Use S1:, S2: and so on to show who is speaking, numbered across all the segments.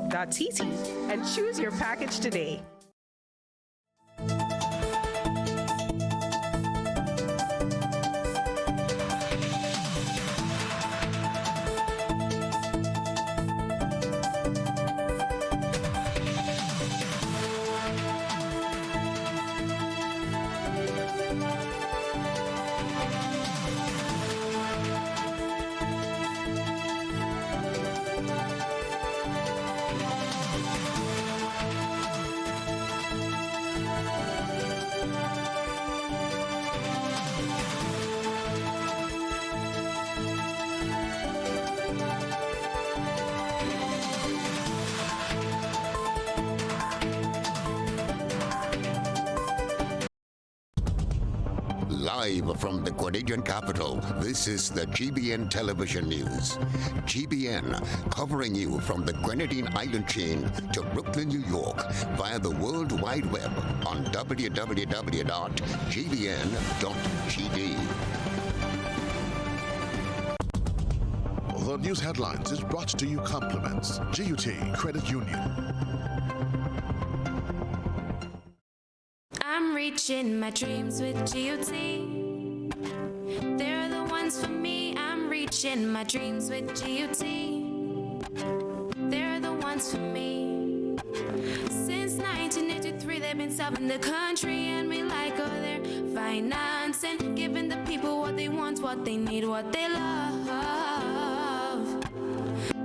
S1: gov.cc and choose your package today.
S2: Live from the Grenadian capital, this is the GBN television news. GBN, covering you from the Grenadine Island chain to Brooklyn, New York, via the World Wide Web on www.gbn.gd.
S3: The news headlines is brought to you compliments GUT Credit Union.
S4: I'm reaching my dreams with GUT. They're the ones for me. I'm reaching my dreams with GUT. They're the ones for me. Since 1983, they've been serving the country, and we like all their finance and giving the people what they want, what they need, what they love.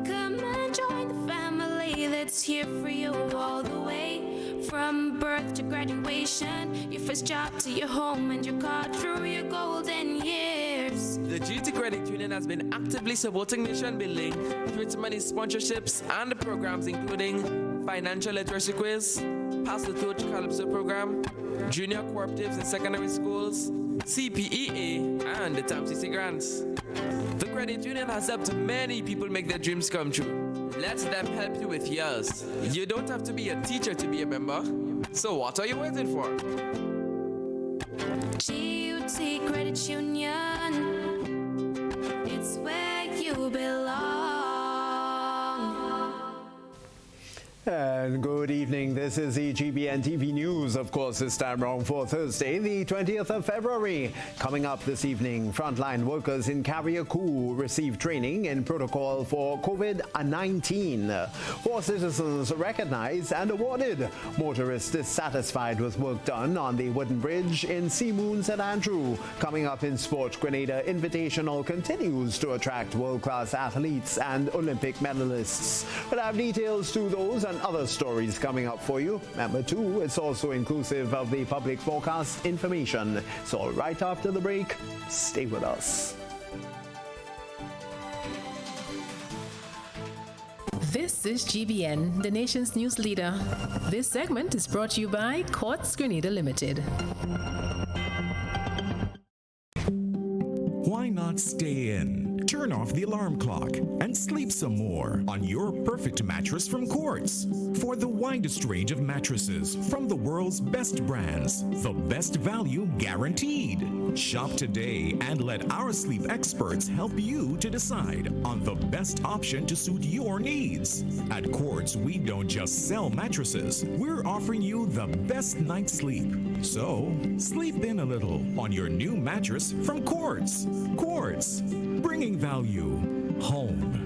S4: Come and join the family that's here for you all the way. From birth to graduation, your first job to your home and your car through your golden years.
S5: The GT Credit Union has been actively supporting nation building through its many sponsorships and the programs including financial literacy quiz, Pass the Torch Calypso program, junior cooperatives in secondary schools, CPEA, and the TAMCC grants. The credit union has helped many people make their dreams come true. Let them help you with yours. You don't have to be a teacher to be a member. So what are you waiting for?
S4: GUT Credit Union, it's where you belong.
S6: And good evening. This is the GBN TV News, of course, this time around for Thursday, the 20th of February. Coming up this evening, frontline workers in Carriacou receive training in protocol for COVID-19. 4 citizens recognized and awarded. Motorists dissatisfied with work done on the wooden bridge in Seamoon, St. Andrew. Coming up in sport, Grenada Invitational continues to attract world-class athletes and Olympic medalists. We'll have details to those and other stories coming up for you. Remember, too, it's also inclusive of the public forecast information. So right after the break, stay with us.
S7: This is GBN, the nation's news leader. This segment is brought to you by Quartz Grenada Limited.
S8: Why not stay in? Turn off the alarm clock and sleep some more on your perfect mattress from Quartz. For the widest range of mattresses from the world's best brands, the best value guaranteed. Shop today and let our sleep experts help you to decide on the best option to suit your needs. At Quartz, we don't just sell mattresses, we're offering you the best night's sleep. So, sleep in a little on your new mattress from Quartz. Quartz, bringing value home.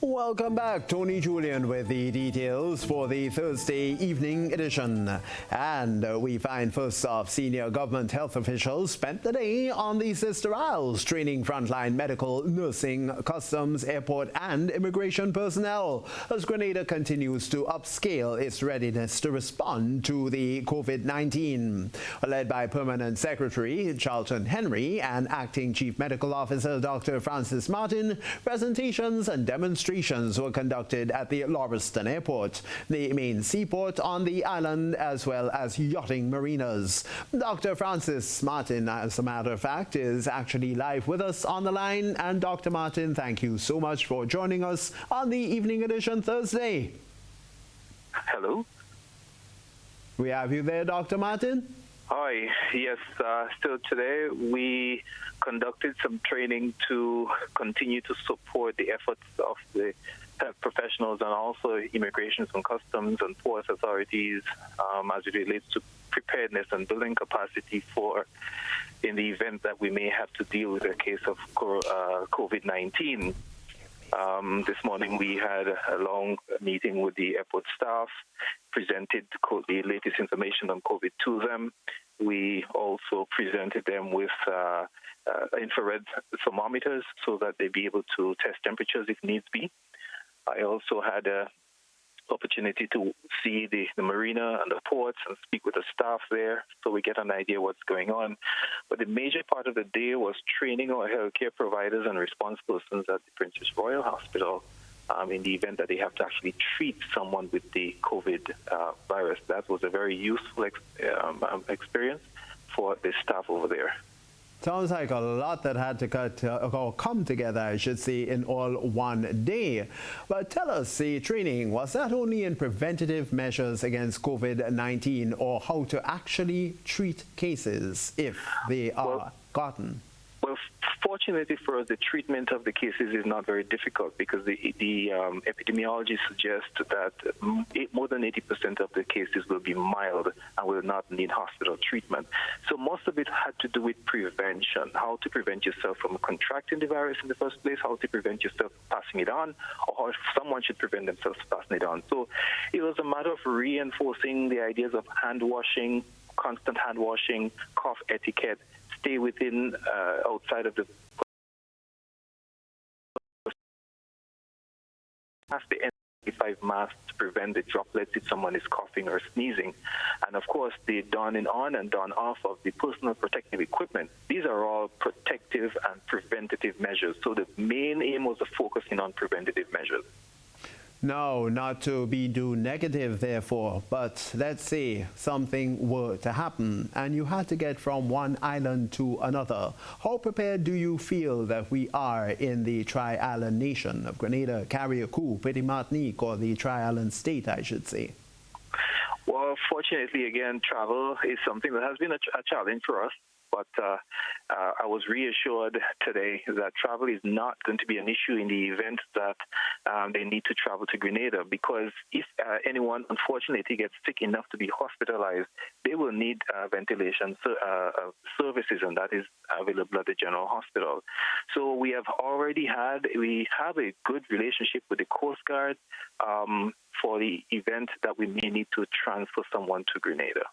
S6: Welcome back. Tony Julien with the details for the Thursday evening edition. And we find first off, senior government health officials spent the day on the Sister Isles, training frontline medical, nursing, customs, airport and immigration personnel as Grenada continues to upscale its readiness to respond to the COVID-19. Led by Permanent Secretary Charlton Henry and Acting Chief Medical Officer Dr. Francis Martin, presentations and demonstrations were conducted at the Lauriston Airport, the main seaport on the island, as well as yachting marinas. Dr. Francis Martin, as a matter of fact, is actually live with us on the line. And Dr. Martin, thank you so much for joining us on the Evening Edition Thursday.
S9: Hello.
S6: We have you there, Dr. Martin?
S9: Hi. Yes, so today we conducted some training to continue to support the efforts of the health professionals and also immigration and customs and ports authorities as it relates to preparedness and building capacity for in the event that we may have to deal with a case of COVID-19. This morning we had a long meeting with the airport staff, presented the latest information on COVID to them. We also presented them with infrared thermometers so that they'd be able to test temperatures if needs be. I also had an opportunity to see the marina and the ports and speak with the staff there so we get an idea what's going on. But the major part of the day was training our healthcare providers and response persons at the Princess Royal Hospital in the event that they have to actually treat someone with the COVID virus. That was a very useful experience for the staff over there.
S6: Sounds like a lot that had to come together, I should say, in all one day. But tell us, the training, was that only in preventative measures against COVID-19 or how to actually treat cases if they are gotten?
S9: Well, fortunately for us, the treatment of the cases is not very difficult because the epidemiology suggests that more than 80% of the cases will be mild and will not need hospital treatment. So most of it had to do with prevention, how to prevent yourself from contracting the virus in the first place, how to prevent yourself passing it on, or how someone should prevent themselves passing it on. So it was a matter of reinforcing the ideas of hand washing, constant hand washing, cough etiquette, stay within, outside of the N95 mask to prevent the droplets if someone is coughing or sneezing. And of course, the donning on and don off of the personal protective equipment. These are all protective and preventative measures. So the main aim was focusing on preventative measures.
S6: No, not to be too negative, therefore, but let's say something were to happen and you had to get from one island to another. How prepared do you feel that we are in the Tri-Island nation of Grenada, Carriacou, Petit Martinique, or the Tri-Island state, I should say?
S9: Well, fortunately, again, travel is something that has been a challenge for us. But I was reassured today that travel is not going to be an issue in the event that they need to travel to Grenada, because if anyone unfortunately gets sick enough to be hospitalized, they will need ventilation services, and that is available at the General Hospital. So we have a good relationship with the Coast Guard for the event that we may need to transfer someone to Grenada.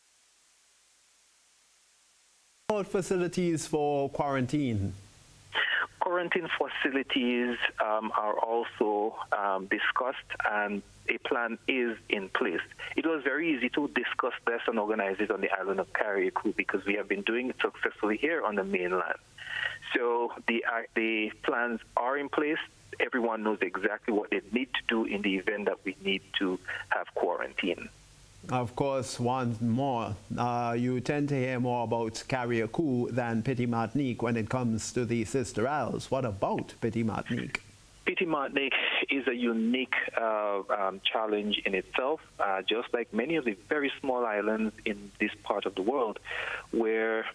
S6: Facilities for quarantine?
S9: Quarantine facilities are also discussed, and a plan is in place. It was very easy to discuss this and organize it on the island of Carriacou because we have been doing it successfully here on the mainland. So the plans are in place. Everyone knows exactly what they need to do in the event that we need to have quarantine.
S6: Of course, once more, you tend to hear more about Carriacou than Petit Martinique when it comes to the Sister Isles. What about Petit Martinique?
S9: Petit Martinique is a unique challenge in itself, just like many of the very small islands in this part of the world where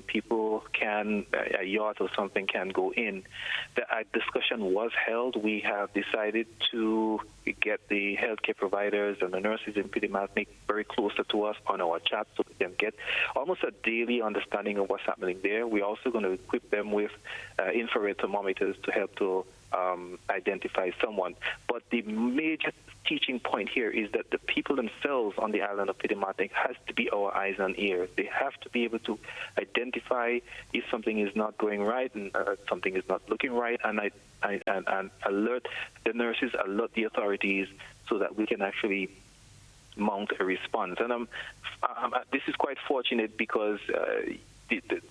S9: people can, a yacht or something can go in. The discussion was held. We have decided to get the healthcare providers and the nurses in Petit Martinique very closer to us on our chat so we can get almost a daily understanding of what's happening there. We're also going to equip them with infrared thermometers to help to identify someone. But the major teaching point here is that the people themselves on the island of Petit Martinique has to be our eyes and ears. They have to be able to identify if something is not going right and something is not looking right, and alert the nurses, alert the authorities, so that we can actually mount a response. And this is quite fortunate because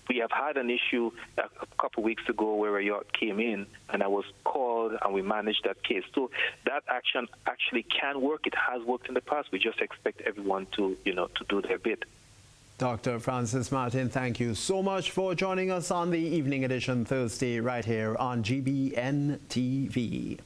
S9: we have had an issue a couple of weeks ago where a yacht came in and I was called and we managed that case. So that action actually can work. It has worked in the past. We just expect everyone to do their bit.
S6: Dr. Francis Martin, thank you so much for joining us on the Evening Edition Thursday right here on GBN TV.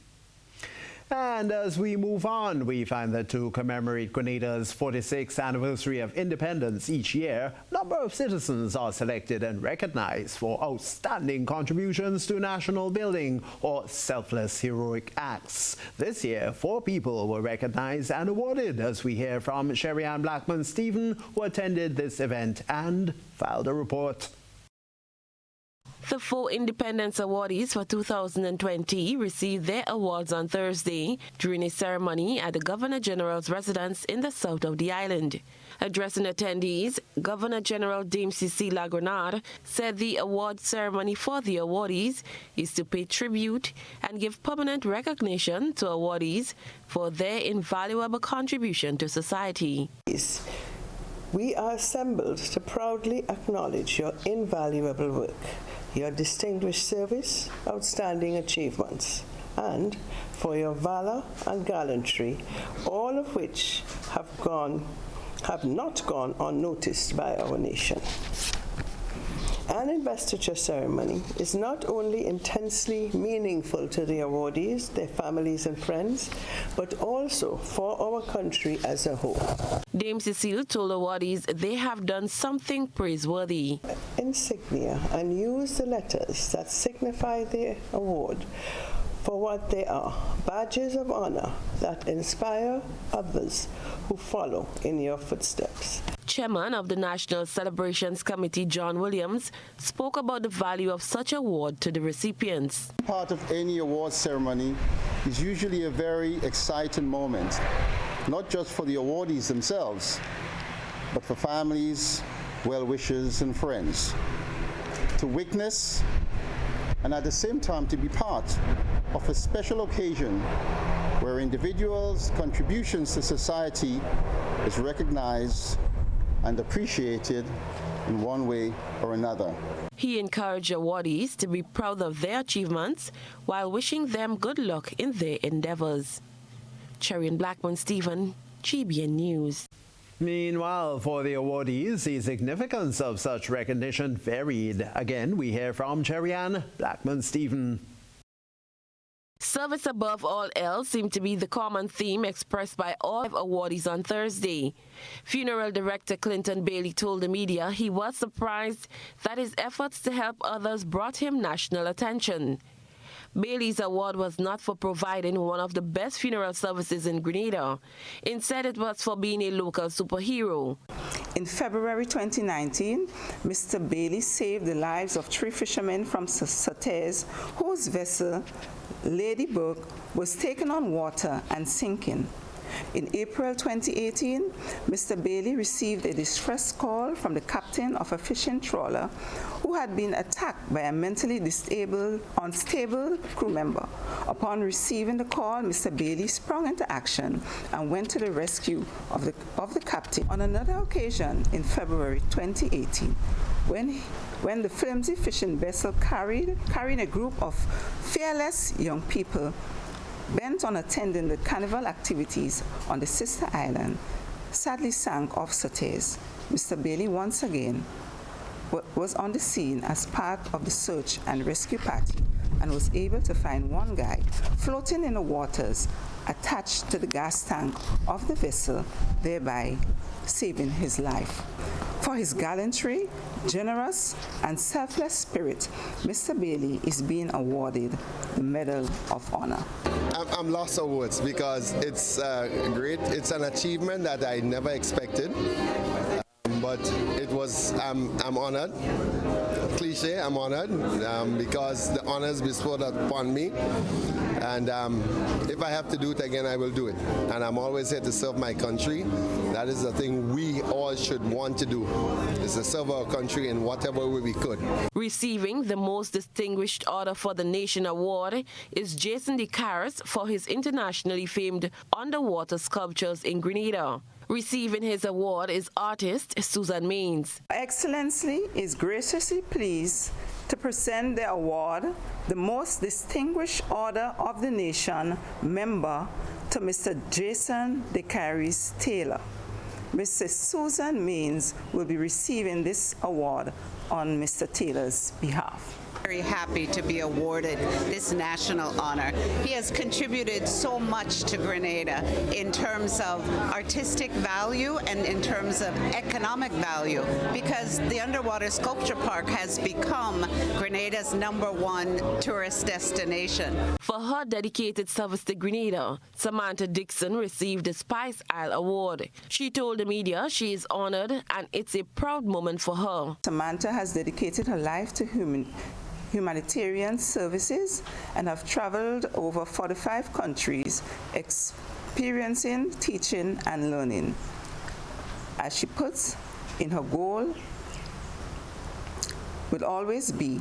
S6: And as we move on, we find that to commemorate Grenada's 46th anniversary of independence each year, a number of citizens are selected and recognized for outstanding contributions to national building or selfless heroic acts. This year, 4 people were recognized and awarded, as we hear from Julien Blackman-Stephen, who attended this event and filed a report.
S10: The 4 Independence Awardees for 2020 received their awards on Thursday during a ceremony at the Governor General's residence in the south of the island. Addressing attendees, Governor General Dame Cecile Grenade said the award ceremony for the awardees is to pay tribute and give permanent recognition to awardees for their invaluable contribution to society.
S11: We are assembled to proudly acknowledge your invaluable work, your distinguished service, outstanding achievements, and for your valor and gallantry, all of which have not gone unnoticed by our nation. An investiture ceremony is not only intensely meaningful to the awardees, their families and friends, but also for our country as a whole.
S10: Dame Cecile told awardees they have done something praiseworthy.
S11: Insignia and use the letters that signify the award for what they are, badges of honor that inspire others who follow in your footsteps.
S10: Chairman of the National Celebrations Committee, John Williams, spoke about the value of such award to the recipients.
S12: Part of any award ceremony is usually a very exciting moment, not just for the awardees themselves, but for families, well-wishers, and friends. To witness and at the same time to be part of a special occasion where individuals' contributions to society is recognized and appreciated in one way or another.
S10: He encouraged awardees to be proud of their achievements while wishing them good luck in their endeavors. Julien Blackman-Stephen, GBN News.
S6: Meanwhile, for the awardees, the significance of such recognition varied. Again, we hear from Julien Blackman-Stephen.
S10: Service above all else seemed to be the common theme expressed by all awardees on Thursday. Funeral director Clinton Bailey told the media he was surprised that his efforts to help others brought him national attention. Bailey's award was not for providing one of the best funeral services in Grenada. Instead, it was for being a local superhero.
S13: In February 2019, Mr. Bailey saved the lives of 3 fishermen from Sautez, whose vessel, Ladybird, was taken on water and sinking. In April 2018, Mr. Bailey received a distress call from the captain of a fishing trawler who had been attacked by a mentally unstable crew member. Upon receiving the call, Mr. Bailey sprung into action and went to the rescue of the captain. On another occasion, in February 2018, when the flimsy fishing vessel carrying a group of fearless young people bent on attending the carnival activities on the sister island, sadly sank off Sautez. Mr. Bailey once again was on the scene as part of the search and rescue party and was able to find one guy floating in the waters attached to the gas tank of the vessel, thereby saving his life. For his gallantry, generous, and selfless spirit, Mr. Bailey is being awarded the Medal of Honor.
S14: I'm lost for words because it's great. It's an achievement that I never expected, but it was. I'm honored. Cliche, I'm honored because the honor is bestowed upon me, and if I have to do it again, I will do it. And I'm always here to serve my country. That is the thing we all should want to do, is to serve our country in whatever way we could.
S10: Receiving the Most Distinguished Order for the Nation award is Jason DeCaris for his internationally famed underwater sculptures in Grenada. Receiving his award is artist Susan Maines.
S13: Excellency is graciously pleased to present the award, the Most Distinguished Order of the Nation member, to Mr. Jason DeCaris Taylor. Mrs. Susan Maines will be receiving this award on Mr. Taylor's behalf.
S15: very happy to be awarded this national honor. He has contributed so much to Grenada in terms of artistic value and in terms of economic value, because the Underwater Sculpture Park has become Grenada's #1 tourist destination.
S10: For her dedicated service to Grenada, Samantha Dixon received the Spice Isle Award. She told the media she is honored and it's a proud moment for her.
S13: Samantha has dedicated her life to humanitarian services and have traveled over 45 countries, experiencing, teaching, and learning. As she puts in, her goal will always be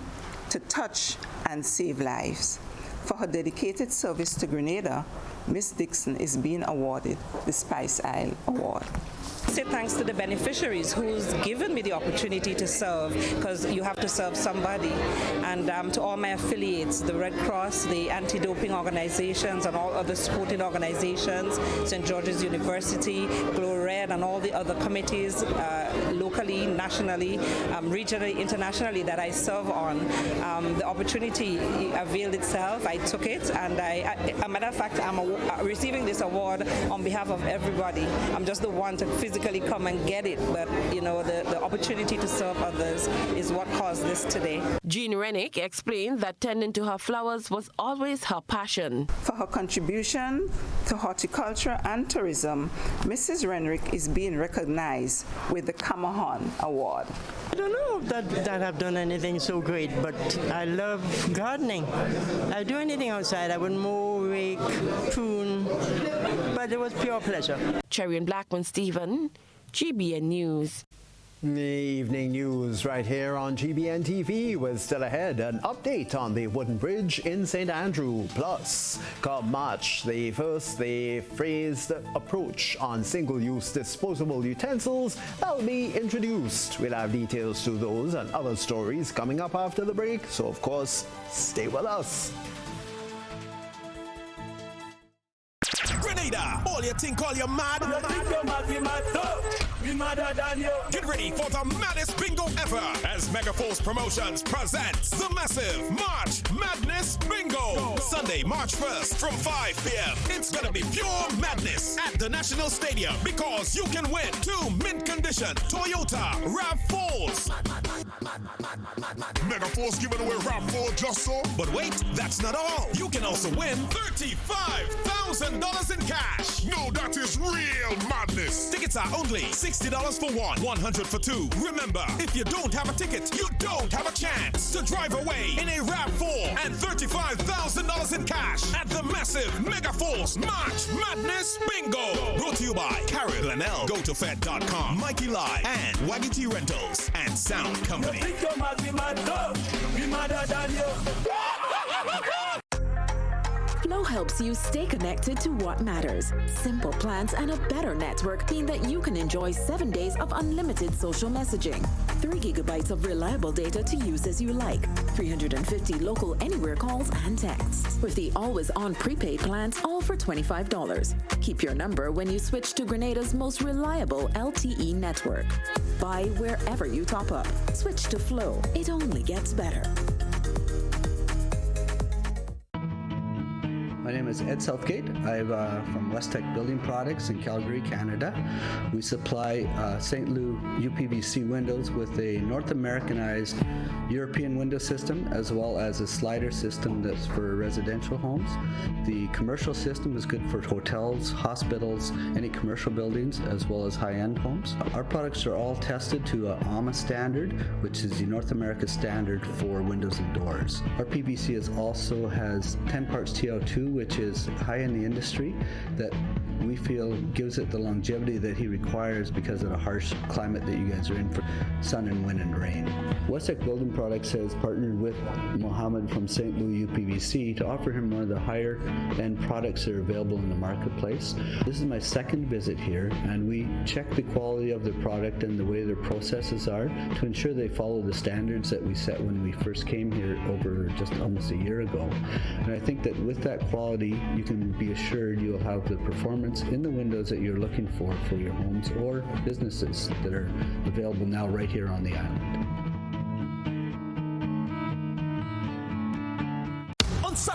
S13: to touch and save lives. For her dedicated service to Grenada, Miss Dixon is being awarded the Spice Isle Award.
S16: Say thanks to the beneficiaries who's given me the opportunity to serve, because you have to serve somebody, and to all my affiliates, the Red Cross, the anti-doping organizations, and all other sporting organizations, St. George's University, Glow Red, and all the other committees, locally, nationally, regionally, internationally, that I serve on. The opportunity availed itself. I took it, and a matter of fact, I'm receiving this award on behalf of everybody. I'm just the one to physically come and get it, but you know, the opportunity to serve others is what caused this today.
S10: Jean Rennick explained that tending to her flowers was always her passion.
S13: For her contribution to horticulture and tourism, Mrs. Rennick is being recognized with the Camahan Award.
S17: I don't know that I've done anything so great, but I love gardening. I do anything outside. I would mow, rake, prune, but it was pure pleasure.
S10: Cherry and Blackman Stephen, GBN News.
S6: The evening news right here on GBN TV was still ahead. An update on the wooden bridge in St. Andrew. Plus, come March the 1st, the phrased approach on single-use disposable utensils will be introduced. We'll have details to those and other stories coming up after the break, so of course, stay with us.
S8: Grenada, all you think all you mad? We madder than you. Get ready for the maddest bingo ever as Megaforce Promotions presents the massive March Madness Bingo. Sunday, March 1st from 5 p.m. It's gonna be pure madness at the National Stadium because you can win 2 mint condition Toyota RAV4s.
S3: Megaforce giving away RAV4 just so?
S8: But wait, that's not all. You can also win $35,000 in cash.
S3: No, that is real madness.
S8: Tickets are only $60 for one, $100 for two. Remember, if you don't have a ticket, you don't have a chance to drive away in a RAV4 and $35,000 in cash at the massive Megaforce March Madness Bingo. Brought to you by Carol Glenell, GoToFed.com, Mikey Live, and Waggy T Rentals and Sound Company.
S18: Flow helps you stay connected to what matters. Simple plans and a better network mean that you can enjoy 7 days of unlimited social messaging, 3 gigabytes of reliable data to use as you like, 350 local anywhere calls and texts. With the always-on prepaid plans, all for $25. Keep your number when you switch to Grenada's most reliable LTE network. Buy wherever you top up. Switch to Flow. It only gets better.
S19: My name is Ed Southgate. I'm from Westech Building Products in Calgary, Canada. We supply St. Louis UPVC windows with a North Americanized European window system as well as a slider system that's for residential homes. The commercial system is good for hotels, hospitals, any commercial buildings, as well as high-end homes. Our products are all tested to AMA standard, which is the North America standard for windows and doors. Our PVC also has 10 parts TiO2, which is high in the industry, that we feel gives it the longevity that he requires because of the harsh climate that you guys are in for sun and wind and rain. Westech Building Products has partnered with Mohammed from St. Louis UPVC to offer him one of the higher end products that are available in the marketplace. This is my second visit here, and we check the quality of the product and the way their processes are to ensure they follow the standards that we set when we first came here over just almost a year ago. And I think that with that quality, you can be assured you'll have the performance in the windows that you're looking for your homes or businesses that are available now right here on the island.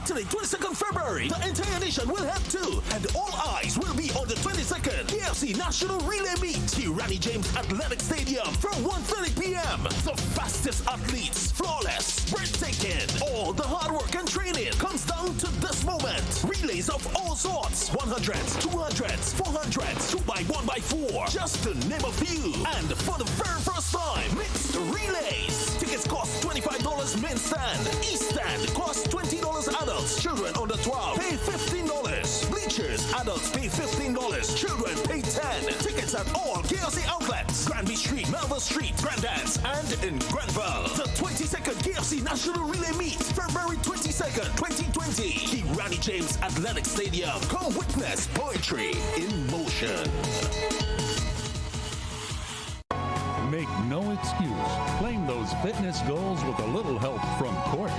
S20: Saturday, 22nd February, the entire nation will head to, and all eyes will be on the 22nd KFC National Relay Meet, Randy James Athletic Stadium from 1:30 p.m. The fastest athletes, flawless, breathtaking. All the hard work and training comes down to this moment. Relays of all sorts, 100s, 200s, 400s, 2x1x4, just to name a few. And for the very first time, mixed relays. Tickets cost $25 main stand. East stand costs $20 adults. Children under 12 pay $15. Bleachers, adults pay $15. Children pay $10. Tickets at all KFC outlets. Granby Street, Melville Street, Grandance, and in Granville. The 22nd KFC National Relay Meet, February 22nd, 2020. Randy James Athletic Stadium. Come witness poetry in motion.
S21: Make no excuse. Claim those fitness goals with a little help from Quartz.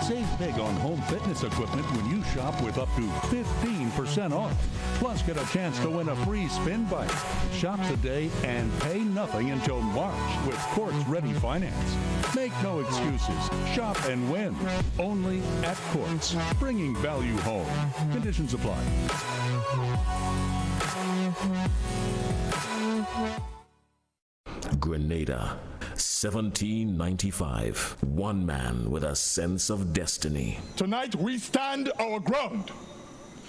S21: Save big on home fitness equipment when you shop with up to 15% off. Plus, get a chance to win a free spin bike. Shop today and pay nothing until March with Quartz Ready Finance. Make no excuses. Shop and win. Only at Quartz. Bringing value home. Conditions apply.
S22: Grenada, 1795. One man with a sense of destiny.
S23: Tonight we stand our ground.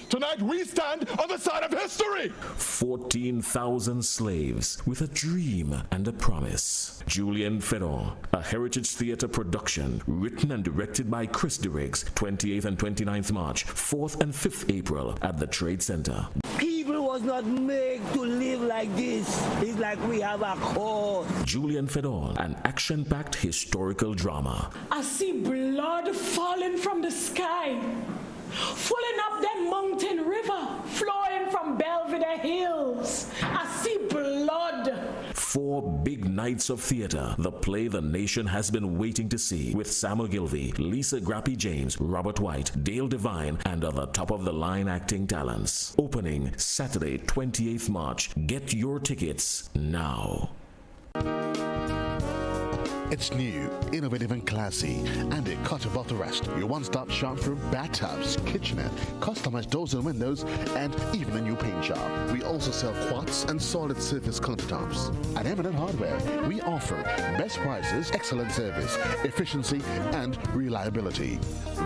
S23: Tonight we stand on the side of history.
S22: 14,000 slaves with a dream and a promise. Julien Fedor, a Heritage Theatre production, written and directed by Chris DeRiggs, 28th and 29th March, 4th and 5th April at the Trade Center.
S24: People was not made to live like this. It's like we have a code.
S22: Julien Fedor, an action-packed historical drama.
S25: I see blood falling from the sky, falling up that mountain river, flowing from Belvedere Hills. I see blood.
S22: 4 big nights of theater, the play the nation has been waiting to see, with Sam Ogilvy, Lisa Grappy James, Robert White, Dale Devine, and other top-of-the-line acting talents. Opening Saturday, 28th March. Get your tickets now.
S3: It's new, innovative and classy, and it cut above the rest. Your one-stop shop for bathtubs, kitchenette, customized doors and windows, and even a new paint job. We also sell quartz and solid surface countertops. At M&N Hardware, we offer best prices, excellent service, efficiency, and reliability.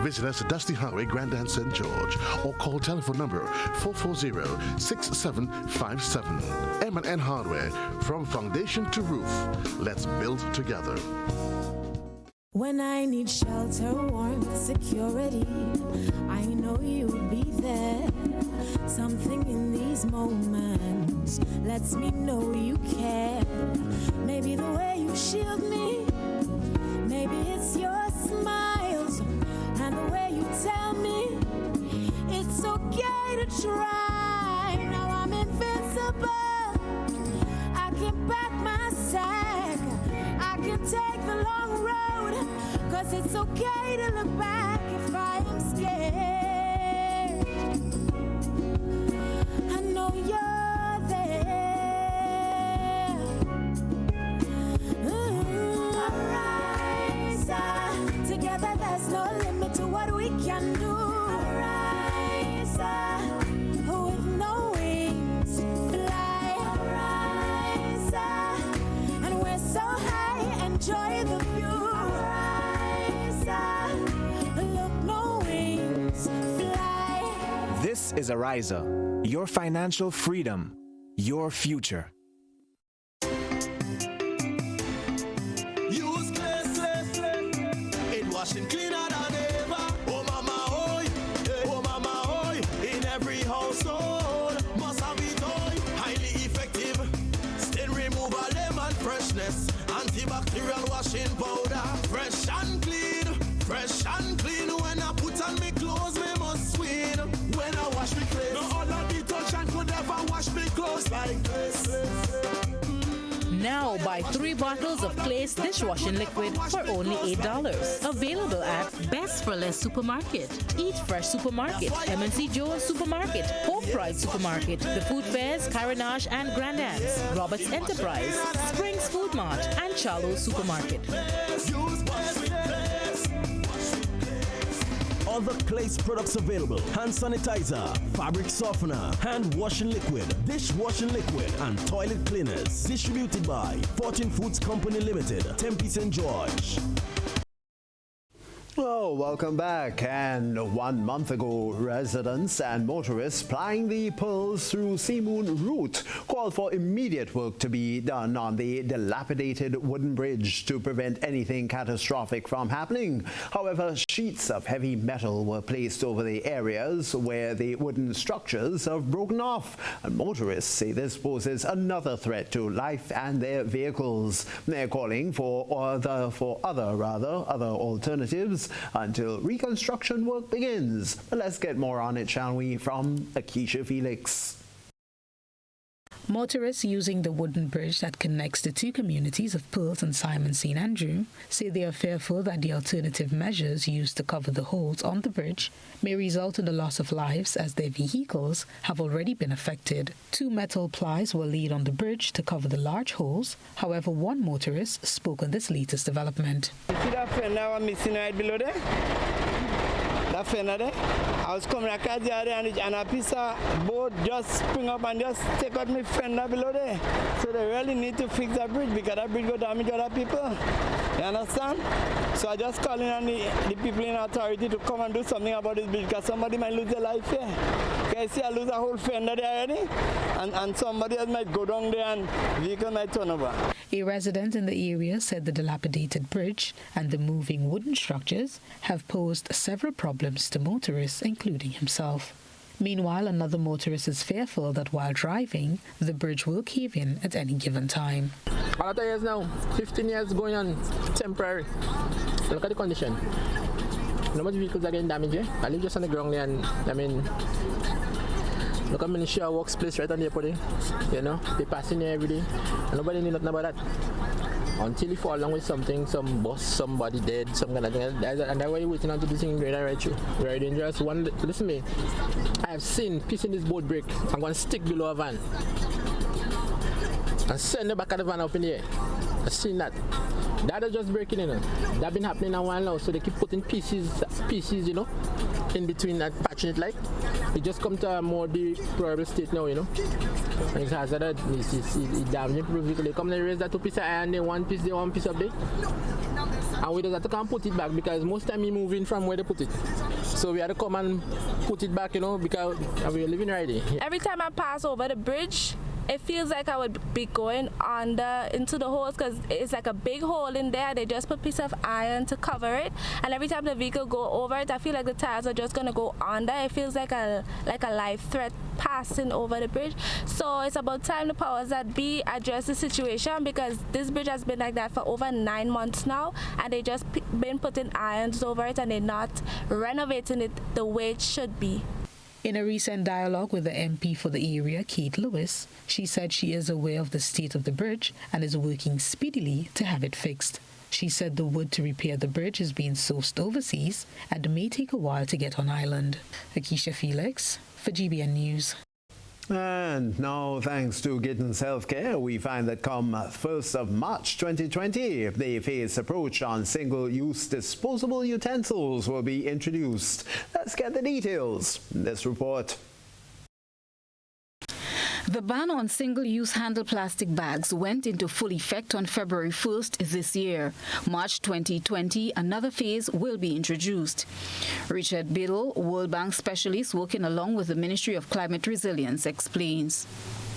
S3: Visit us at Dusty Highway, Grandin, St. George, or call telephone number 440-6757. M&N Hardware, from foundation to roof. Let's build together.
S4: When I need shelter, warmth, security, I know you'll be there. Something in these moments lets me know you care. Maybe the way you shield me, maybe it's your smiles, and the way you tell me it's okay to try. Now I'm invincible. I can pack my sack, I can take the long road, 'cause it's okay to look back if I am scared. I know you're there. Arise, together there's no limit to what we can do. Arise, with no wings, fly. Arise, and we're so high, enjoy the view.
S26: This is Ariza, your financial freedom, your future.
S20: Use it washing cleaner than ever. Oh mama, oi, oh mama, oi. In every household, must have it, oi. Highly effective, stain removal, lemon freshness, antibacterial washing powder, fresh and clean, fresh and clean. When I put on me clothes, me must win. When I wash me clothes, no other detergent could ever wash me clothes like this.
S7: Now buy 3 bottles of Clay's dishwashing liquid for only $8. Available at Best for Less Supermarket, Eat Fresh Supermarket, M&C Joe's Supermarket, Hope Pride Supermarket, The Food Fairs, Carenage and Grandance, Roberts Enterprise, Springs Food Mart, and Charlo's Supermarket.
S20: other Place products available: hand sanitizer, fabric softener, hand washing liquid, dishwashing liquid, and toilet cleaners. Distributed by Fortune Foods Company Limited, Tempe St. George.
S6: Oh, welcome back. And 1 month ago, residents and motorists plying the Pearls through Seamoon route called for immediate work to be done on the dilapidated wooden bridge to prevent anything catastrophic from happening. However, sheets of heavy metal were placed over the areas where the wooden structures have broken off. And motorists say this poses another threat to life and their vehicles. They're calling for other alternatives until reconstruction work begins. But let's get more on it, shall we, from Akeisha Felix.
S7: Motorists using the wooden bridge that connects the two communities of Pearls and Simon St. Andrew say they are fearful that the alternative measures used to cover the holes on the bridge may result in the loss of lives, as their vehicles have already been affected. 2 metal plies were laid on the bridge to cover the large holes. However, one motorist spoke on this latest development.
S24: You see that fender I'm missing right below there? That fender there? I was coming across the other and a piece of boat just spring up and just take out my fender below there. So they really need to fix that bridge because that bridge will damage other people. You understand? So I just calling on the people in authority to come and do something about this bridge because somebody might lose their life here. Okay, see, I lose a whole fender there already, and somebody else might go down there and vehicle might turn over.
S7: A resident in the area said the dilapidated bridge and the moving wooden structures have posed several problems to motorists, including himself. Meanwhile, another motorist is fearful that while driving, the bridge will cave in at any given time.
S1: A lot of years now, 15 years going on temporary. Look at the condition. No much vehicles are getting damaged here. I live just on the ground there, and I mean, look at Ministry works place right on the airport. You know, they passing here every day, and nobody knew nothing about that. Until you fall along with something, some bus, somebody dead, some kind of thing, and that's why you're waiting until this thing right through. Very dangerous. Listen to me, I have seen piece in this boat break. I'm going to stick below a van and send the back of the van up in the air. I've seen that. That is just breaking in. That's been happening a while now, so they keep putting pieces, you know, in between that, patching it like. It just come to a more deplorable state now, you know. And it's hazardous, it's damaging people vehicle. They come and raise that 2 pieces of iron, they one piece up there. And we just have to come put it back because most time we moving from where they put it. So we had to come and put it back, you know, because we're living right there.
S2: Every time I pass over the bridge, it feels like I would be going into the holes because it's like a big hole in there. They just put a piece of iron to cover it, and every time the vehicle go over it, I feel like the tires are just gonna go under. It feels like a life threat passing over the bridge. So it's about time the powers that be address the situation because this bridge has been like that for over 9 months now, and they just been putting irons over it and they're not renovating it the way it should be.
S7: In a recent dialogue with the MP for the area, Kate Lewis, she said she is aware of the state of the bridge and is working speedily to have it fixed. She said the wood to repair the bridge is being sourced overseas and may take a while to get on island. Akeisha Felix for GBN News.
S6: And now, thanks to Gittins Healthcare, we find that come 1st of March 2020, the phased approach on single-use disposable utensils will be introduced. Let's get the details in this report.
S5: The ban on single-use handle plastic bags went into full effect on February 1st this year. March 2020, another phase will be introduced. Richard Biddle, World Bank specialist working along with the Ministry of Climate Resilience, explains.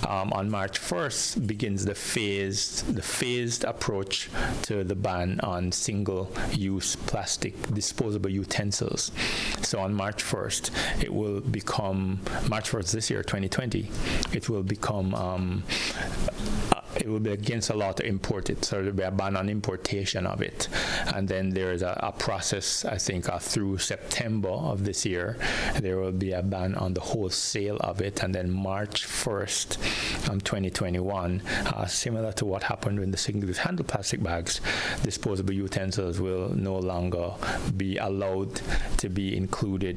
S9: On March 1st begins the phased approach to the ban on single-use plastic disposable utensils. So on March 1st, it will become, March 1st this year, 2020, it will become it will be against a law to import it, so there will be a ban on importation of it. And then there is a process, I think, through September of this year, there will be a ban on the wholesale of it, and then March 1st, 2021, similar to what happened with the single-use handle plastic bags, disposable utensils will no longer be allowed to be included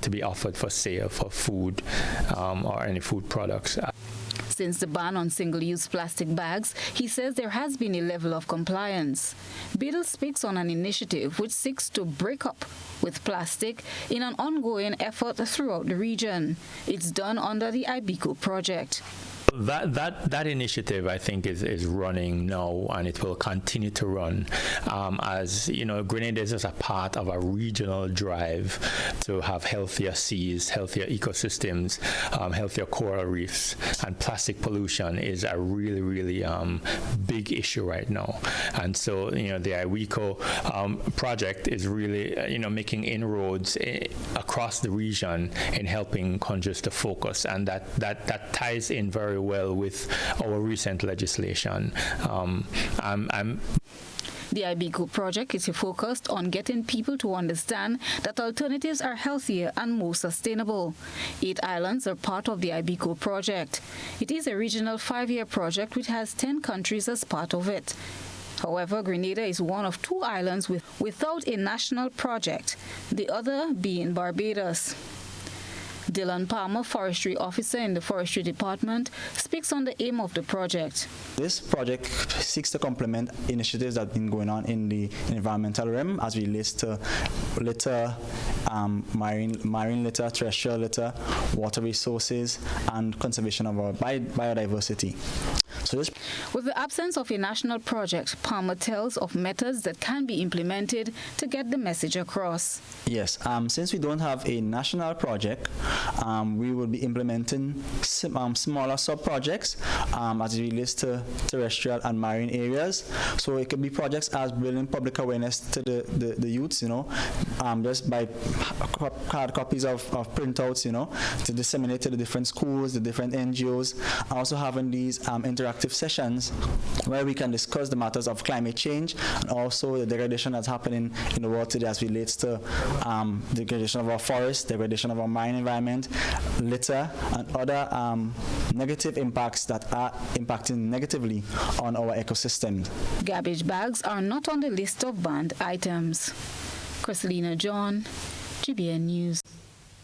S9: to be offered for sale for food or any food products.
S5: Since the ban on single-use plastic bags, he says there has been a level of compliance. Biddle speaks on an initiative which seeks to break up with plastic in an ongoing effort throughout the region. It's done under the IBECO project.
S9: That initiative, I think, is running now, and it will continue to run. As you know, Grenada is just a part of a regional drive to have healthier seas, healthier ecosystems, healthier coral reefs, and plastic pollution is a really, really big issue right now. And so, the IWECO project is really, making inroads across the region in helping countries to focus, and that ties in very well with our recent legislation.
S5: The IBECO project is focused on getting people to understand that alternatives are healthier and more sustainable. 8 islands are part of the IBECO project. It is a regional 5-year project which has 10 countries as part of it. However, Grenada is one of 2 islands without a national project, the other being Barbados. Dylan Palmer, Forestry Officer in the Forestry Department, speaks on the aim of the project.
S11: This project seeks to complement initiatives that have been going on in the environmental realm as it relates to litter, marine litter, terrestrial litter, water resources, and conservation of our biodiversity.
S5: With the absence of a national project, Palmer tells of methods that can be implemented to get the message across.
S11: Yes, since we don't have a national project, we will be implementing smaller sub-projects as it relates to terrestrial and marine areas. So it could be projects as building public awareness to the youths, just by hard copies of printouts, to disseminate to the different schools, the different NGOs, and also having these interactive sessions where we can discuss the matters of climate change and also the degradation that's happening in the world today as it relates to degradation of our forests, degradation of our marine environment, litter, and other negative impacts that are impacting negatively on our ecosystems.
S5: Garbage bags are not on the list of banned items. Christelina John, GBN News.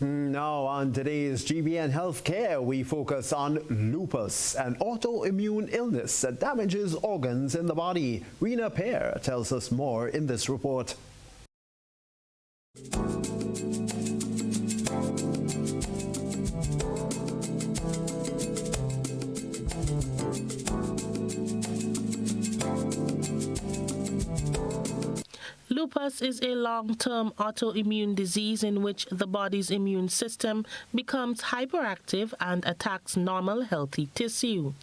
S6: Now on today's GBN Healthcare, we focus on lupus, an autoimmune illness that damages organs in the body. Rena Pear tells us more in this report.
S12: Lupus is a long-term autoimmune disease in which the body's immune system becomes hyperactive and attacks normal, healthy tissue.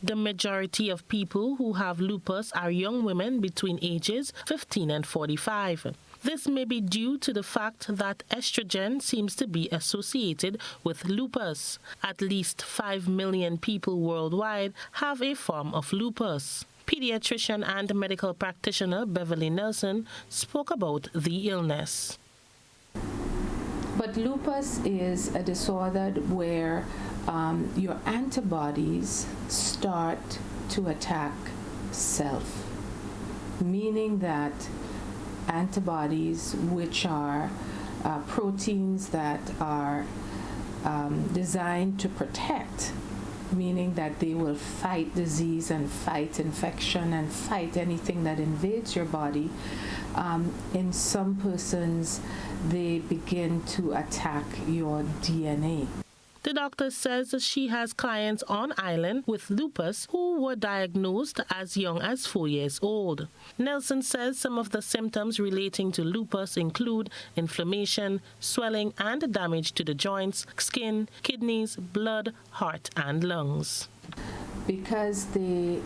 S12: The majority of people who have lupus are young women between ages 15 and 45. This may be due to the fact that estrogen seems to be associated with lupus. At least 5 million people worldwide have a form of lupus. Pediatrician and medical practitioner Beverly Nelson spoke about the illness.
S13: But lupus is a disorder where your antibodies start to attack self, meaning that antibodies, which are proteins that are designed to protect, meaning that they will fight disease and fight infection and fight anything that invades your body. In some persons, they begin to attack your DNA.
S12: The doctor says she has clients on island with lupus who were diagnosed as young as 4 years old. Nelson says some of the symptoms relating to lupus include inflammation, swelling, and damage to the joints, skin, kidneys, blood, heart, and lungs.
S13: Because they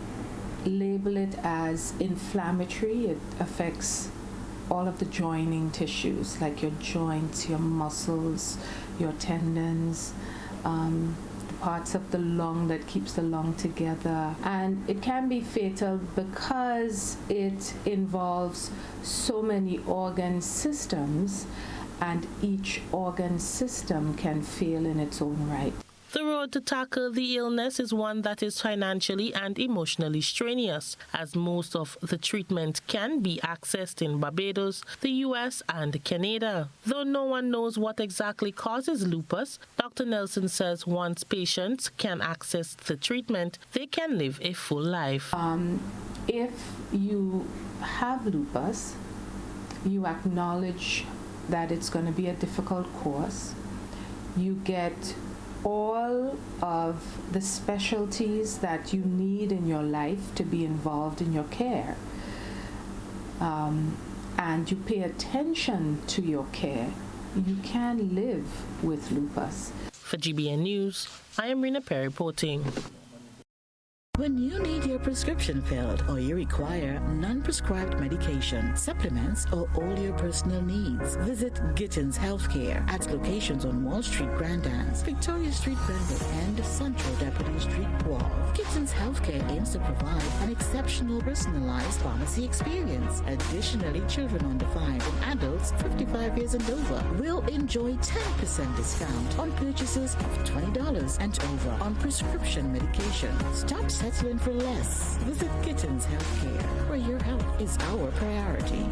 S13: label it as inflammatory, it affects all of the joining tissues, like your joints, your muscles, your tendons, the parts of the lung that keeps the lung together. And it can be fatal because it involves so many organ systems, and each organ system can fail in its own right.
S12: The road to tackle the illness is one that is financially and emotionally strenuous, as most of the treatment can be accessed in Barbados, the U.S., and Canada. Though no one knows what exactly causes lupus, Dr. Nelson says once patients can access the treatment, they can live a full life.
S13: If you have lupus, you acknowledge that it's going to be a difficult course. You get all of the specialties that you need in your life to be involved in your care. And you pay attention to your care. You can live with lupus.
S12: For GBN News, I am Rena Perry reporting.
S7: When you need your prescription filled or you require non-prescribed medication, supplements, or all your personal needs, visit Gittins Healthcare at locations on Wall Street, Grand Anse, Victoria Street, Brandon, and Central Deputy Street, Wall. Gittins Healthcare aims to provide an exceptional personalized pharmacy experience. Additionally, children under 5 and adults 55 years and over will enjoy 10% discount on purchases of $20 and over on prescription medication. Stop settling for less. Visit Gittins Healthcare, where your health is our priority.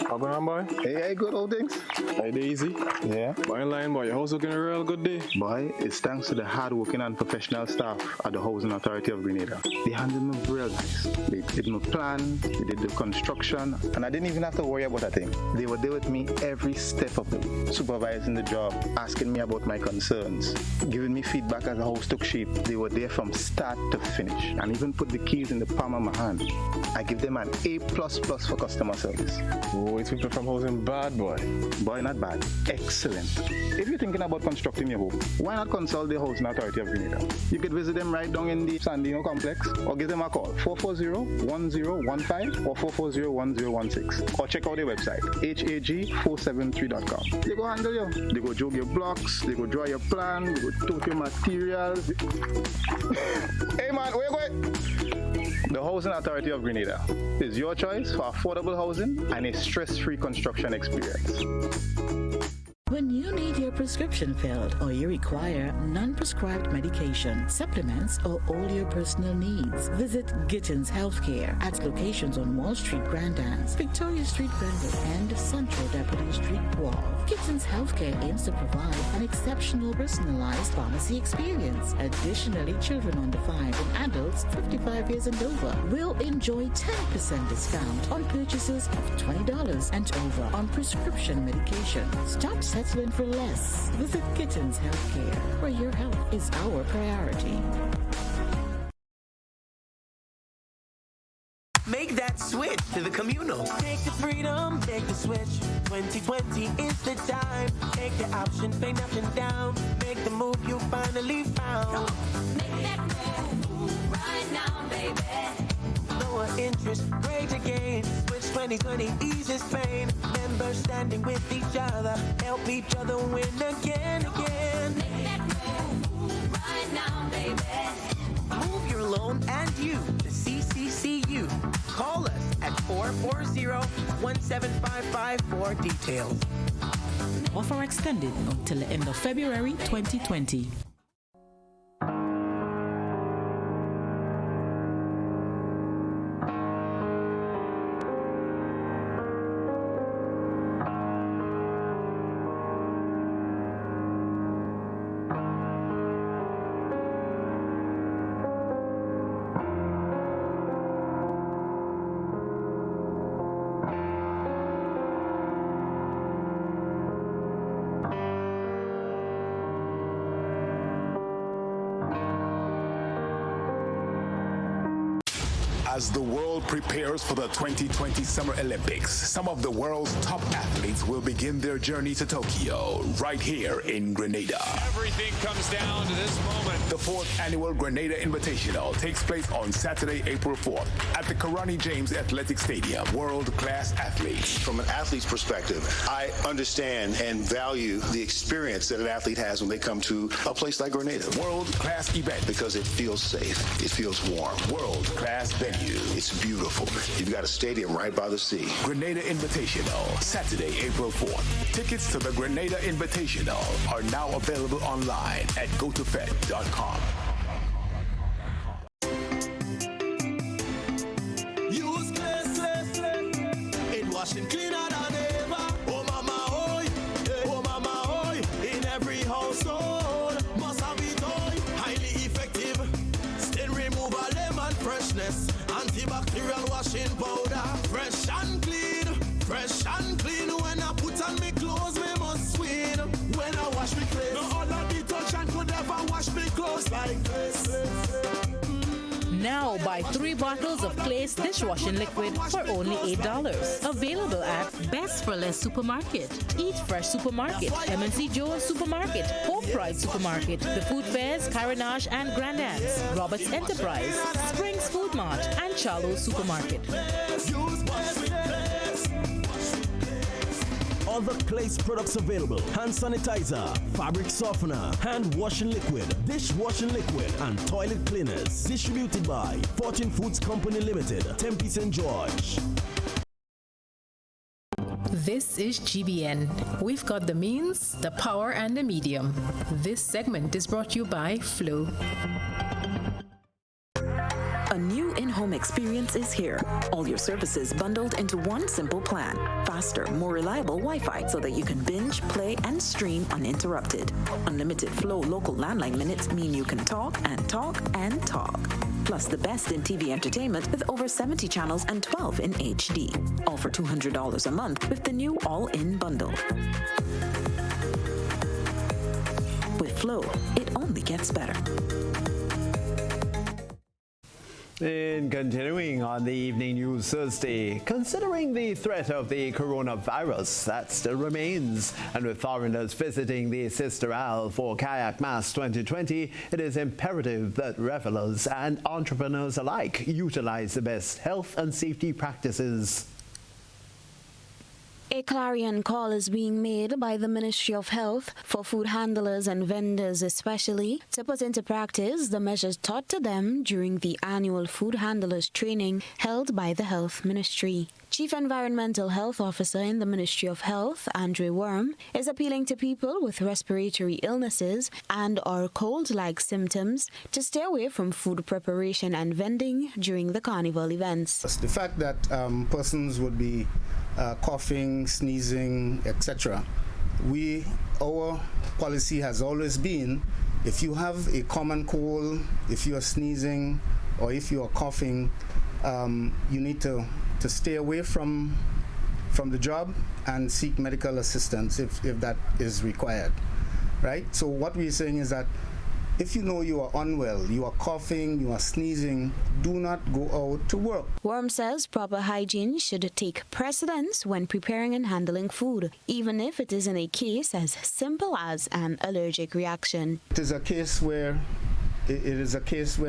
S8: How going on, boy?
S23: Hey, good old things.
S8: Hey, Daisy.
S23: Yeah.
S8: Boy, in line, boy. Your house looking a real good day.
S23: Boy, it's thanks to the hard-working and professional staff at the Housing Authority of Grenada. They handled me real nice. They did my plan, they did the construction, and I didn't even have to worry about a thing. They were there with me every step of the way, supervising the job, asking me about my concerns, giving me feedback as the house took shape. They were there from start to finish, and even put the keys in the palm of my hand. I give them an A++ for customer service.
S8: Oh, it's people from housing bad, boy.
S23: Boy, not bad. Excellent. If you're thinking about constructing your home, why not consult the Housing Authority of Grenada? You could visit them right down in the Sandino complex, or give them a call, 440-1015 or 440-1016. Or check out their website, hag473.com. They go handle you. They go jog your blocks, they go draw your plan, they go tote your materials. Hey man, where you going? The Housing Authority of Grenada is your choice for affordable housing and a stress-free construction experience.
S7: When you need your prescription filled or you require non-prescribed medication, supplements, or all your personal needs, visit Gittins Healthcare at locations on Wall Street, Grand Anse, Victoria Street, Brandon, and Central Deputy Street, Wall. Gittins Healthcare aims to provide an exceptional personalized pharmacy experience. Additionally, children under 5 and adults 55 years and over will enjoy 10% discount on purchases of $20 and over on prescription medication. Stop settling for less. Visit Gittins Healthcare, where your health is our priority.
S10: Make that switch to the communal. Take the freedom, take the switch. 2020 is the time. Take the option, pay nothing down. Make the move you finally found. Make that move right now, baby. Lower interest, greater gain. Switch 2020 eases pain. Members standing with each other. Help each other win again. Make that move right now, baby. Move your loan and you to CCCU. Call us at 440-1755 for details.
S7: Offer extended until the end of February 2020.
S20: As the world prepares for the 2020 Summer Olympics, some of the world's top athletes will begin their journey to Tokyo, right here in Grenada.
S14: Everything comes down to this moment.
S20: The 4th annual Grenada Invitational takes place on Saturday, April 4th at the Karani James Athletic Stadium. World-class athletes.
S15: From an athlete's perspective, I understand and value the experience that an athlete has when they come to a place like Grenada.
S20: World-class event.
S15: Because it feels safe. It feels warm.
S20: World-class venue.
S15: It's beautiful. You've got a stadium right by the sea.
S20: Grenada Invitational, Saturday, April 4th. Tickets to the Grenada Invitational are now available online at gotofed.com. washing cleaner than ever. Oh mama, oi, oh mama, oi. In every household, must have it, oi. Highly effective, stain removal, lemon freshness, antibacterial washing powder. Fresh and clean, fresh and clean. When I put on me clothes, me must win. When I wash me clothes, no other detergent could ever wash me clothes like this.
S7: Now buy 3 bottles of Place dishwashing liquid for only $8. Available at Best for Less Supermarket, Eat Fresh Supermarket, MNC Joe's Supermarket, Home Pride Supermarket, The Food Fairs, Carenage and Grandance, Roberts Enterprise, Springs Food Mart, and Charlo's Supermarket.
S20: Other Place products available: hand sanitizer, fabric softener, hand washing liquid, dishwashing liquid, and toilet cleaners. Distributed by Fortune Foods Company Limited, Tempe St. George.
S16: This is GBN. We've got the means, the power, and the medium. This segment is brought to you by Flow.
S17: A new in-home experience is here. All your services bundled into one simple plan. Faster, more reliable Wi-Fi so that you can binge, play, and stream uninterrupted. Unlimited Flow local landline minutes mean you can talk and talk and talk. Plus the best in TV entertainment with over 70 channels and 12 in HD. All for $200 a month with the new all-in bundle. With Flow, it only gets better.
S6: In continuing on the evening news Thursday, considering the threat of the coronavirus that still remains, and with foreigners visiting the Sister Isle for Kayak Mass 2020, it is imperative that revelers and entrepreneurs alike utilize the best health and safety practices.
S18: A clarion call is being made by the Ministry of Health for food handlers and vendors especially to put into practice the measures taught to them during the annual food handlers training held by the Health Ministry. Chief Environmental Health Officer in the Ministry of Health, Andre Worm, is appealing to people with respiratory illnesses and or cold-like symptoms to stay away from food preparation and vending during the carnival events.
S19: The fact that persons would be coughing, sneezing, etc. Our policy has always been, if you have a common cold, if you are sneezing, or if you are coughing, you need to stay away from the job and seek medical assistance if that is required, right? So what we're saying is that if you know you are unwell, you are coughing, you are sneezing, do not go out to work.
S18: Worm says proper hygiene should take precedence when preparing and handling food, even if it is in a case as simple as an allergic reaction.
S19: It is a case where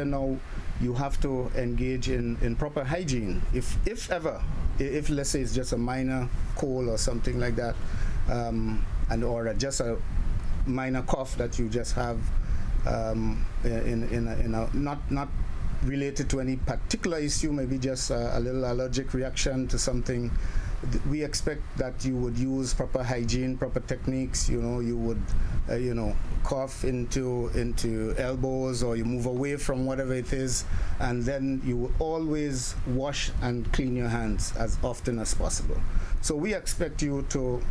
S19: now you have to engage in proper hygiene. If let's say it's just a minor cold or something like that, or just a minor cough that you just have, not related to any particular issue, maybe just a little allergic reaction to something, we expect that you would use proper hygiene, proper techniques. You would cough into elbows, or you move away from whatever it is, and then you will always wash and clean your hands as often as possible. So we expect you to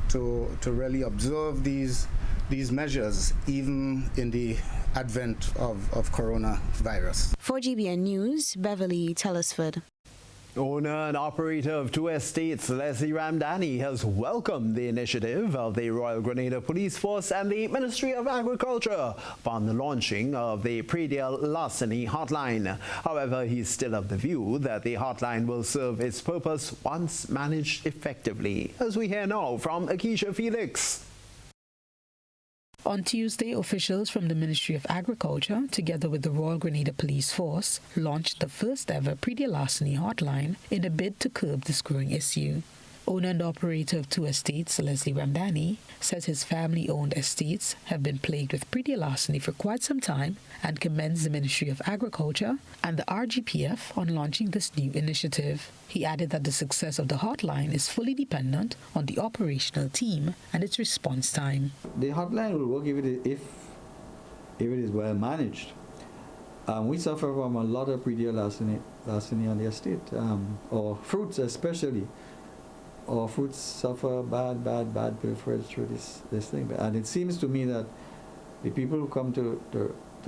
S19: really observe these measures even in the advent of coronavirus.
S18: For GBN News, Beverly Telesford.
S6: Owner and operator of 2 estates, Leslie Ramdani, has welcomed the initiative of the Royal Grenada Police Force and the Ministry of Agriculture upon the launching of the Predial Larceny Hotline. However, he's still of the view that the hotline will serve its purpose once managed effectively. As we hear now from Akisha Felix.
S21: On Tuesday, officials from the Ministry of Agriculture, together with the Royal Grenada Police Force, launched the first ever Predial Larceny Hotline in a bid to curb this growing issue. Owner and operator of 2 estates, Leslie Ramdani, says his family-owned estates have been plagued with predial larceny for quite some time and commends the Ministry of Agriculture and the RGPF on launching this new initiative. He added that the success of the hotline is fully dependent on the operational team and its response time.
S25: The hotline will work if it is well managed. We suffer from a lot of predial larceny on the estate, or fruits especially. our fruits suffer bad pilferage through this thing. And it seems to me that the people who come to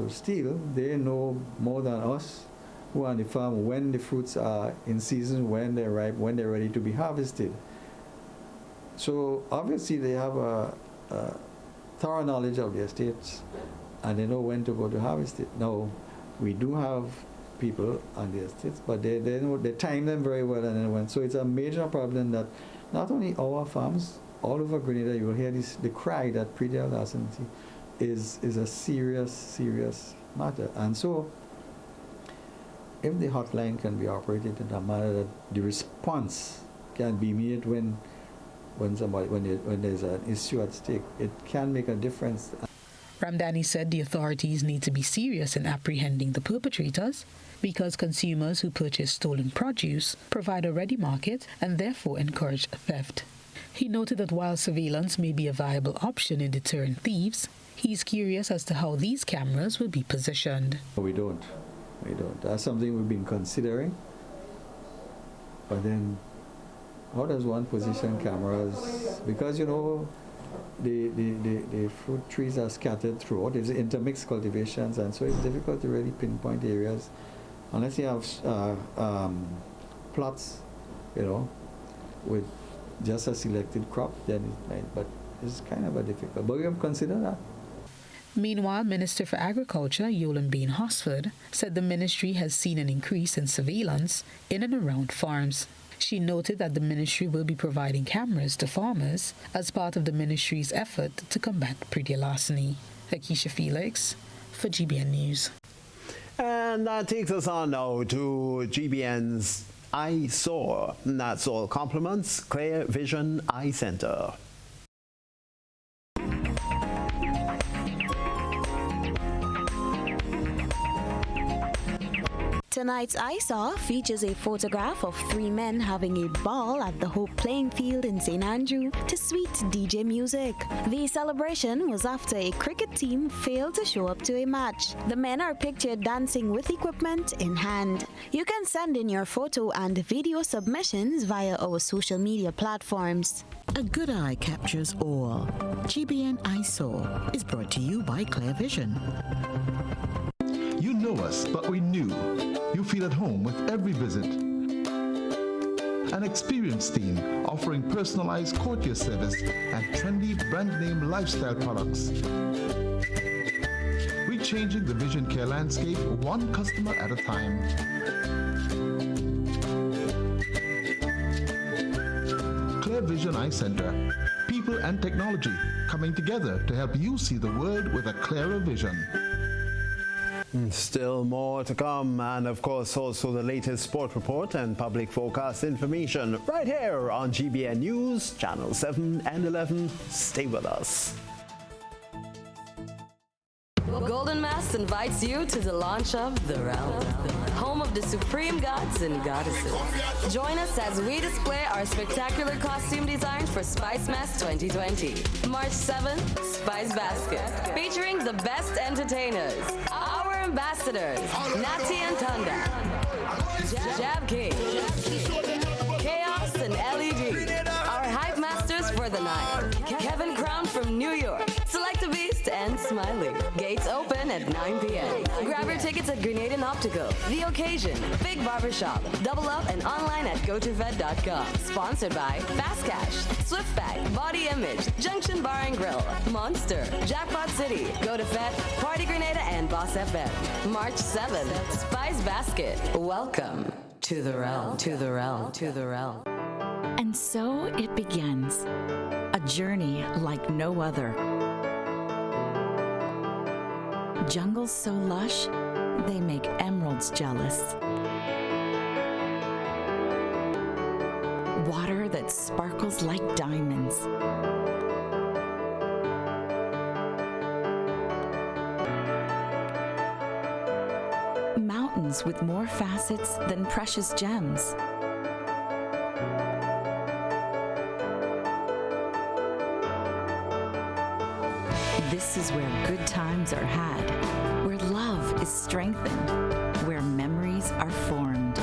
S25: steal, they know more than us who are on the farm when the fruits are in season, when they're ripe, when they're ready to be harvested. So obviously they have a thorough knowledge of the estates and they know when to go to harvest it. Now, we do have people on the estates, but they know, they time them very well and then when. So it's a major problem that not only our farms, all over Grenada, you will hear the cry that predial larceny is a serious matter. And so, if the hotline can be operated in a manner that the response can be made when there's an issue at stake, it can make a difference.
S21: Ramdani said the authorities need to be serious in apprehending the perpetrators because consumers who purchase stolen produce provide a ready market and therefore encourage theft. He noted that while surveillance may be a viable option in deterring thieves, he's curious as to how these cameras will be positioned.
S25: We don't. That's something we've been considering. But then, how does one position cameras? Because, the fruit trees are scattered throughout. There's intermixed cultivations, and so it's difficult to really pinpoint areas unless you have plots, with just a selected crop. Then it might, but it's kind of a difficult. But we have considered that.
S21: Meanwhile, Minister for Agriculture, Julien Hosford, said the ministry has seen an increase in surveillance in and around farms. She noted that the ministry will be providing cameras to farmers as part of the ministry's effort to combat predial larceny. Akisha Felix for GBN News.
S6: And that takes us on now to GBN's I Saw. That's all compliments, Clear Vision Eye Center.
S18: Tonight's I Saw features a photograph of three men having a ball at the Hope Playing Field in St. Andrew to sweet DJ music. The celebration was after a cricket team failed to show up to a match. The men are pictured dancing with equipment in hand. You can send in your photo and video submissions via our social media platforms.
S1: A good eye captures all. GBN I Saw is brought to you by Clear Vision.
S3: You know us, but we knew. You feel at home with every visit. An experienced team offering personalized courtier service and trendy brand name lifestyle products. We're changing the vision care landscape one customer at a time. Clear Vision Eye Center. People and technology coming together to help you see the world with a clearer vision.
S6: Still more to come, and of course also the latest sport report and public forecast information right here on GBN News, Channel 7 and 11. Stay with us.
S4: Golden Mass invites you to the launch of The Realm, home of the supreme gods and goddesses. Join us as we display our spectacular costume designs for Spice Mass 2020. March 7th, Spice Basket, featuring the best entertainers. Our ambassadors, Natty and Tunda, Jab King, Chaos and LED. Our hype masters for the night, Kevin Crown from New York, Select a Beast and Smiley. Gates open at 9 p.m. Grab your tickets at Grenadian Optical, The Occasion, Big Barbershop, Double Up, and online at GoToVet.com. Sponsored by Fast Cash, Swiftback, Body Image, Junction Bar and Grill, Monster, Jackpot City, Go to Vet, Party Grenada, and Boss FM. March 7th, Spice Basket. Welcome to the realm, to the realm, to the realm.
S22: And so it begins. A journey like no other. Jungles so lush, they make emeralds jealous. Water that sparkles like diamonds. Mountains with more facets than precious gems. This is where good times are had, where love is strengthened, where memories are formed.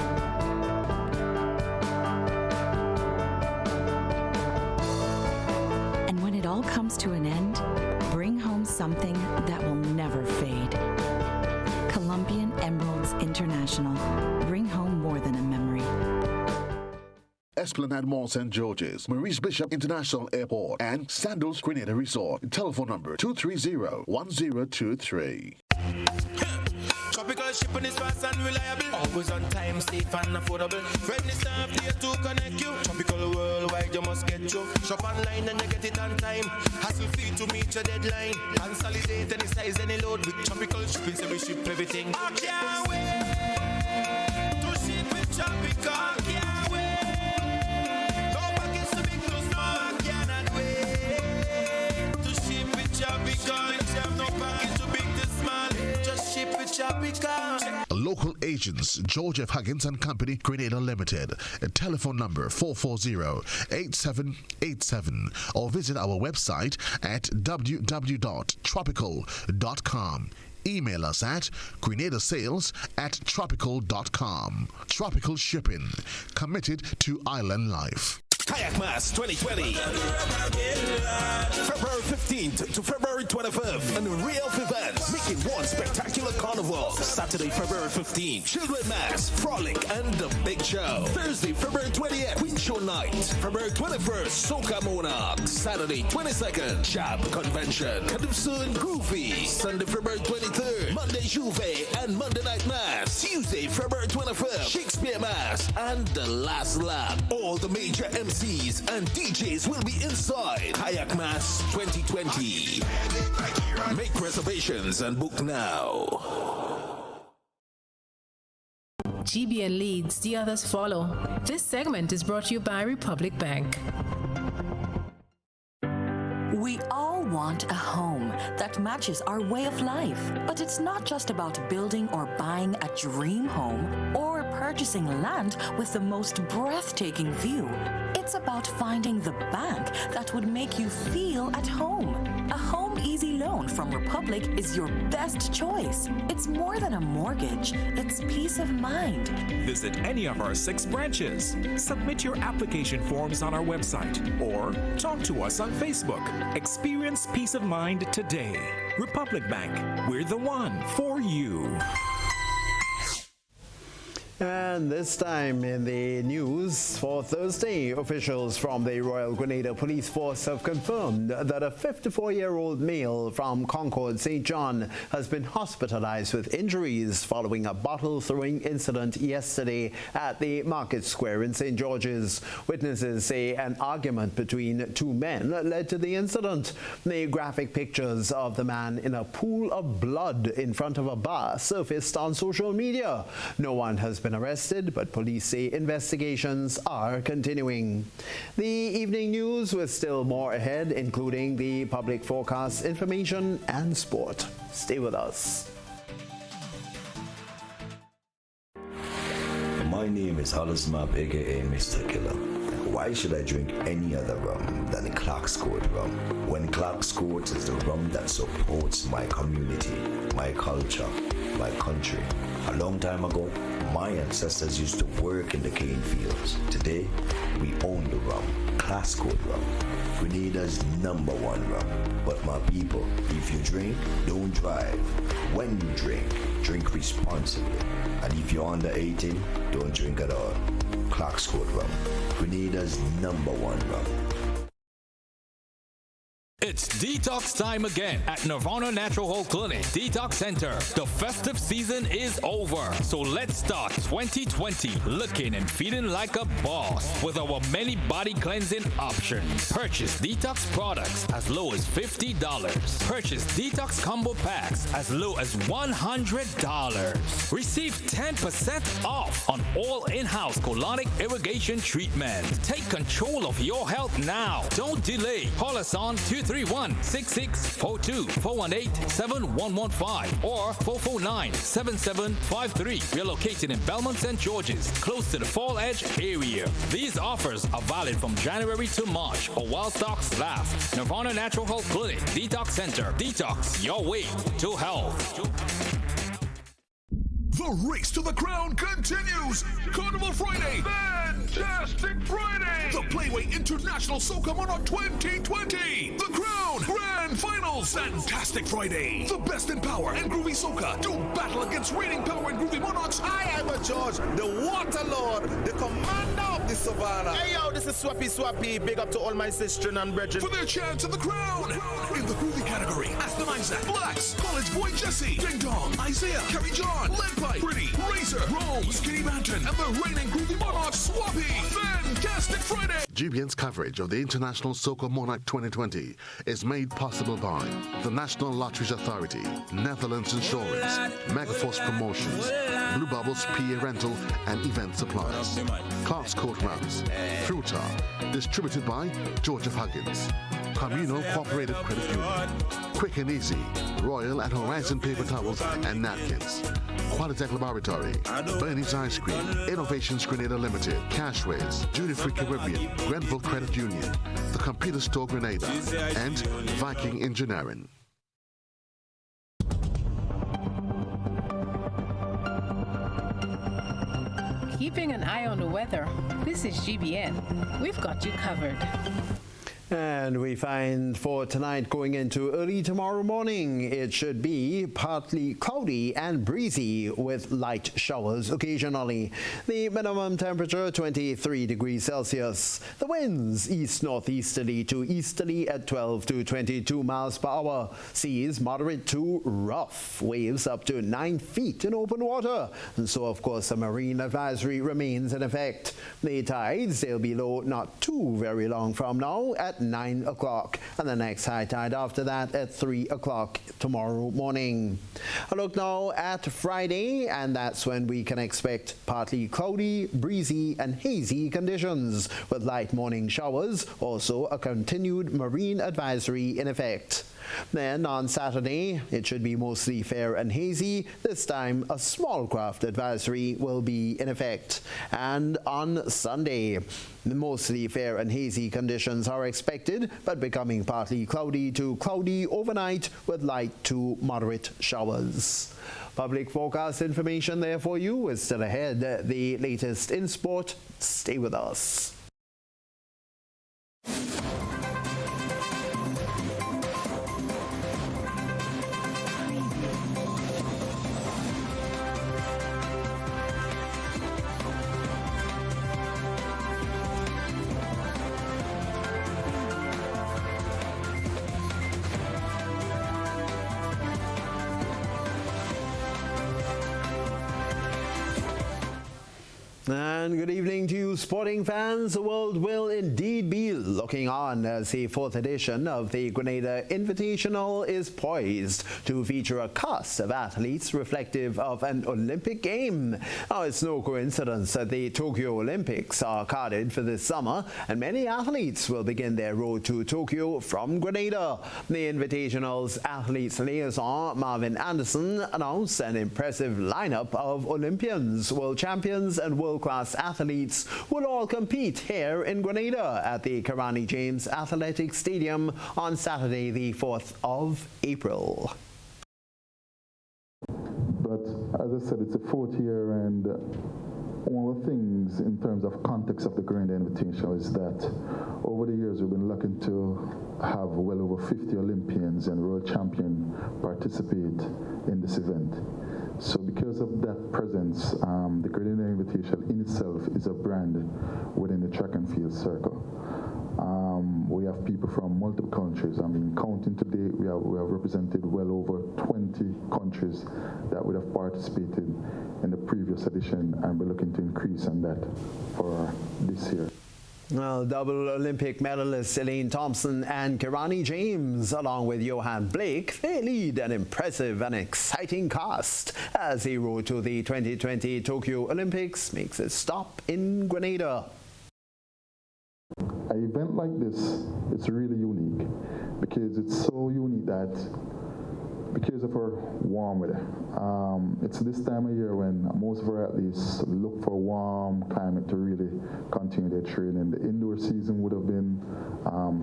S22: all comes to an end, bring home something that will never fade. Colombian Emeralds International. Bring home more than a memory.
S2: Esplanade Mall St. George's, Maurice Bishop International Airport, and Sandals Grenada Resort. Telephone number 230-1023.
S10: Tropical shipping is fast and reliable. Always on time, safe and affordable. Friendly staff here to connect you. Tropical worldwide, you must get you. Shop online and you get it on time. Hassle free to meet your deadline. Consolidate any size, any load. With tropical shipping, so we ship everything. I can't wait to ship with tropical. I can't wait. No package too big, too small. I cannot wait to ship with tropical. No package too big, too small. Just ship with tropical.
S2: Local agents, George F. Huggins and Company, Grenada Limited. Telephone number 440-8787 or visit our website at www.tropical.com. Email us at grenadasales@tropical.com. Tropical Shipping, committed to island life.
S20: Kayak Mass 2020. February 15th to February 25th. An array of events making one spectacular carnival. Saturday, February 15th. Children Mass, Frolic, and the Big Show. Thursday, February 20th. Queen Show Night. February 21st. Soca Monarch. Saturday, 22nd. Jab Convention. Calypso and Groovy. Sunday, February 23rd. Monday, Juve and Monday Night Mass. Tuesday, February 25th. Shakespeare Mass. And the Last Lap. All the major MCs and DJs will be inside Kayak Mass 2020. Make reservations and book now.
S16: GBN leads, the others follow. This segment is brought to you by Republic Bank.
S5: We all want a home that matches our way of life. But it's not just about building or buying a dream home or purchasing land with the most breathtaking view. It's about finding the bank that would make you feel at home. A Home Easy Loan from Republic is your best choice. It's more than a mortgage, it's peace of mind.
S9: Visit any of our 6 branches. Submit your application forms on our website or talk to us on Facebook. Experience peace of mind today. Republic Bank, we're the one for you.
S6: And this time in the news for Thursday, officials from the Royal Grenada Police Force have confirmed that a 54-year-old male from Concord, St. John, has been hospitalized with injuries following a bottle-throwing incident yesterday at the Market Square in St. George's. Witnesses say an argument between 2 men led to the incident. The graphic pictures of the man in a pool of blood in front of a bar surfaced on social media. No one has been arrested, but police say investigations are continuing. The evening news with still more ahead, including the public forecast, information, and sport. Stay with us.
S11: My name is Hollis Map, aka Mr. Killer. Why should I drink any other rum than Clark's Court rum, when Clark's Court is the rum that supports my community, my culture, my country? A long time ago, my ancestors used to work in the cane fields. Today, we own the rum, Clark's Court rum, Grenada's #1 rum. But my people, if you drink, don't drive. When you drink, drink responsibly. And if you're under 18, don't drink at all. Clark's Court rum, Grenada's #1 rum.
S24: It's detox time again at Nirvana Natural Health Clinic Detox Center. The festive season is over, so let's start 2020 looking and feeling like a boss with our many body cleansing options. Purchase detox products as low as $50. Purchase detox combo packs as low as $100. Receive 10% off on all in-house colonic irrigation treatment. Take control of your health now. Don't delay. Call us on 231-6642, 418-7115, or 449-7753. We are located in Belmont St. George's, close to the Fall Edge area. These offers are valid from January to March or while stocks last. Nirvana Natural Health Clinic Detox Center. Detox your way to health.
S20: The race to the crown continues. Carnival Friday. Fantastic Friday. The Playway International Soca Monarch 2020. The Crown Grand Finals. Fantastic Friday. The best in power and groovy soca do battle against reigning power and groovy monarchs.
S8: I am a George, the Water Lord, the commander of the Savannah. Hey yo, this is Swappy. Big up to all my sisters and brethren.
S20: For their chance at the crown. In the groovy category, Aston Isaac, Blacks, College Boy Jesse, Ding Dong, Isaiah, Kerry John, Leadpipe, Pretty, Razor, Rome, Skinny Mountain, and the reigning groovy monarch, Swappy. Fantastic Friday.
S2: GBN's coverage of the International Soca Monarch 2020 is made possible by the National Lotteries Authority, Netherlands Insurance, Megaforce Promotions, Blue Bubbles PA Rental and Event Supplies, Clark's Court Rounds, Fruta, distributed by George F. Huggins, Communal Cooperative Credit Union, Quick and Easy, Royal and Horizon Paper Towels and Napkins, Qualitech Laboratory, Bernie's Ice Cream, Innovations Grenada Limited, Cashways, Duty Free Caribbean, Grenville Credit Union, The Computer Store Grenada, and Viking Engineering.
S16: Keeping an eye on the weather, this is GBN. We've got you covered.
S6: And we find for tonight going into early tomorrow morning, it should be partly cloudy and breezy with light showers occasionally. The minimum temperature 23 degrees Celsius. The winds east-northeasterly to easterly at 12 to 22 miles per hour. Seas moderate to rough. Waves up to 9 feet in open water. And so, of course, a marine advisory remains in effect. The tides, they'll be low not too very long from now at 9 o'clock, and the next high tide after that at 3 o'clock tomorrow morning. A look now at Friday, and that's when we can expect partly cloudy, breezy and hazy conditions with light morning showers, also a continued marine advisory in effect. Then on Saturday, it should be mostly fair and hazy. This time, a small craft advisory will be in effect. And on Sunday, mostly fair and hazy conditions are expected, but becoming partly cloudy to cloudy overnight with light to moderate showers. Public forecast information there for you is still ahead. The latest in sport. Stay with us. And good evening to you, sporting fans. The world will indeed be looking on as the 4th edition of the Grenada Invitational is poised to feature a cast of athletes reflective of an Olympic game. Now, it's no coincidence that the Tokyo Olympics are carded for this summer, and many athletes will begin their road to Tokyo from Grenada. The Invitational's athletes liaison, Marvin Anderson, announced an impressive lineup of Olympians, world champions and world-class athletes will all compete here in Grenada at the Karani James Athletic Stadium on Saturday, the 4th of April.
S3: But as I said, it's the 4th year, and one of the things in terms of context of the Grenada Invitational is that over the years we've been lucky to have well over 50 Olympians and world champion participate in this event. So because of that presence, the Grenada Invitational in itself is a brand within the track and field circle. We have people from multiple countries. I mean, counting today, we have represented well over 20 countries that would have participated in the previous edition, and we're looking to increase on that for this year.
S6: Well, double Olympic medalists Elaine Thompson and Kirani James, along with Johan Blake, they lead an impressive and exciting cast as the road to the 2020 Tokyo Olympics makes its stop in Grenada.
S3: An event like this, it's really unique because it's so unique that because of our warm weather, it's this time of year when most of our athletes look for a warm climate to really continue their training. The indoor season would have been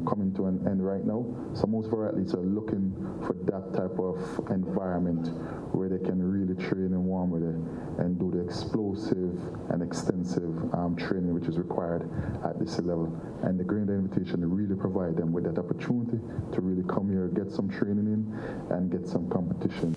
S12: coming to an end right now. So most of our athletes are looking for that type of environment where they can really train in warm weather and do the explosive and extensive training which is required at this level. And the Grenada Invitation really provide them with that opportunity to really come here, get some training in, and get some competition.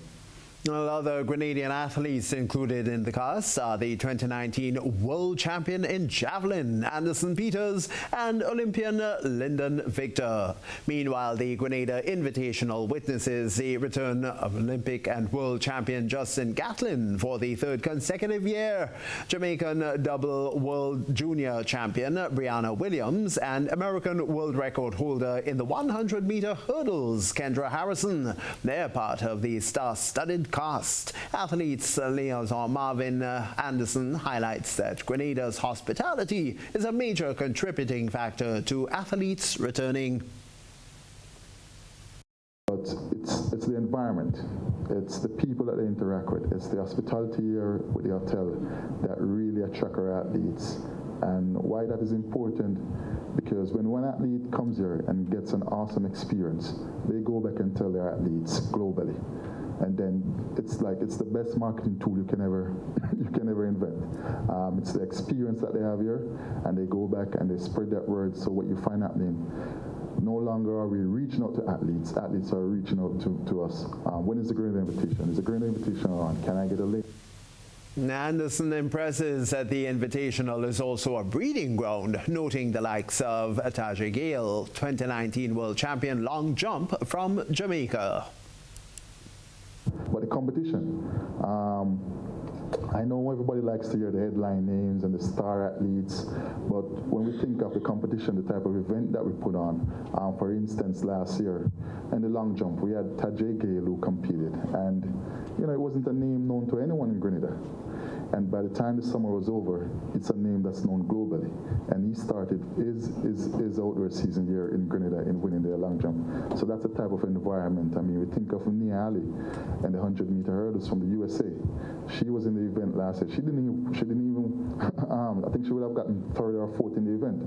S6: Other Grenadian athletes included in the cast are the 2019 world champion in javelin, Anderson Peters, and Olympian Lyndon Victor. Meanwhile, the Grenada Invitational witnesses the return of Olympic and world champion Justin Gatlin for the third consecutive year, Jamaican double world junior champion Brianna Williams, and American world record holder in the 100-meter hurdles, Kendra Harrison. They're part of the star-studded cast. Athletes liaison Marvin Anderson highlights that Grenada's hospitality is a major contributing factor to athletes returning.
S12: But it's the environment, it's the people that they interact with, it's the hospitality here with the hotel that really attract our athletes. And why that is important, because when one athlete comes here and gets an awesome experience, they go back and tell their athletes globally. And then it's the best marketing tool you can ever invent. It's the experience that they have here, and they go back and they spread that word. So what you find happening, no longer are we reaching out to athletes. Athletes are reaching out to us. When is the Grenada Invitation? Is the Grenada Invitation on? Can I get a link?
S6: Anderson impresses that the Invitational is also a breeding ground, noting the likes of Ataja Gale, 2019 world champion long jump from Jamaica.
S12: But the competition, I know everybody likes to hear the headline names and the star athletes, but when we think of the competition, the type of event that we put on, for instance, last year, in the long jump, we had Tajay Gale who competed, and it wasn't a name known to anyone in Grenada. And by the time the summer was over, it's a name that's known globally. And he started his outdoor season here in Grenada in winning the long jump. So that's the type of environment. I mean, we think of Nia Ali and the 100-meter hurdles from the USA. She was in the event last year. She didn't even I think she would have gotten third or fourth in the event.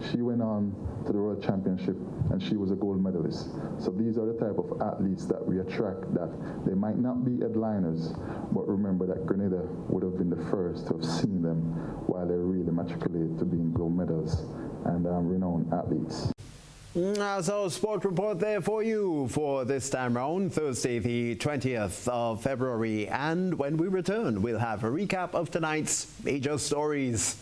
S12: She went on to the World Championship and she was a gold medalist. So these are the type of athletes that we attract, that they might not be headliners, but remember that Grenada would have been the first to have seen them while they really matriculate to being gold medals and renowned athletes.
S6: So sport report there for you for this time round, Thursday the 20th of February. And when we return, we'll have a recap of tonight's major stories.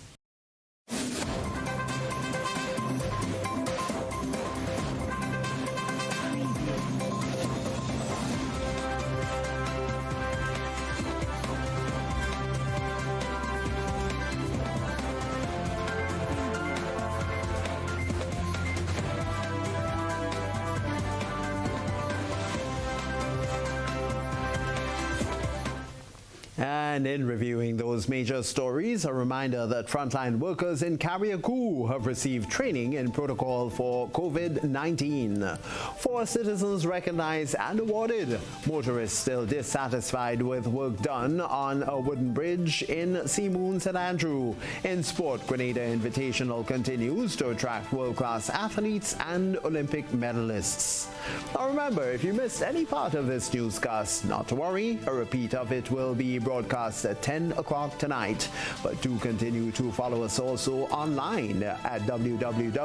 S6: And in reviewing those major stories, a reminder that frontline workers in Carriacou have received training in protocol for COVID-19. 4 citizens recognized and awarded. Motorists still dissatisfied with work done on a wooden bridge in Seamoon, St. Andrew. In sport, Grenada Invitational continues to attract world-class athletes and Olympic medalists. Now remember, if you missed any part of this newscast, not to worry, a repeat of it will be broadcast at 10 o'clock tonight. But do continue to follow us also online at www.gbn.gd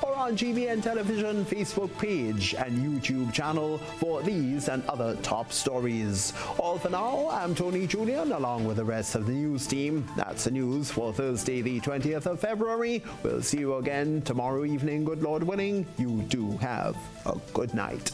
S6: or on GBN Television Facebook page and YouTube channel for these and other top stories. All for now, I'm Tony Julien along with the rest of the news team. That's the news for Thursday the 20th of February. We'll see you again tomorrow evening, good Lord willing. You do have a good night.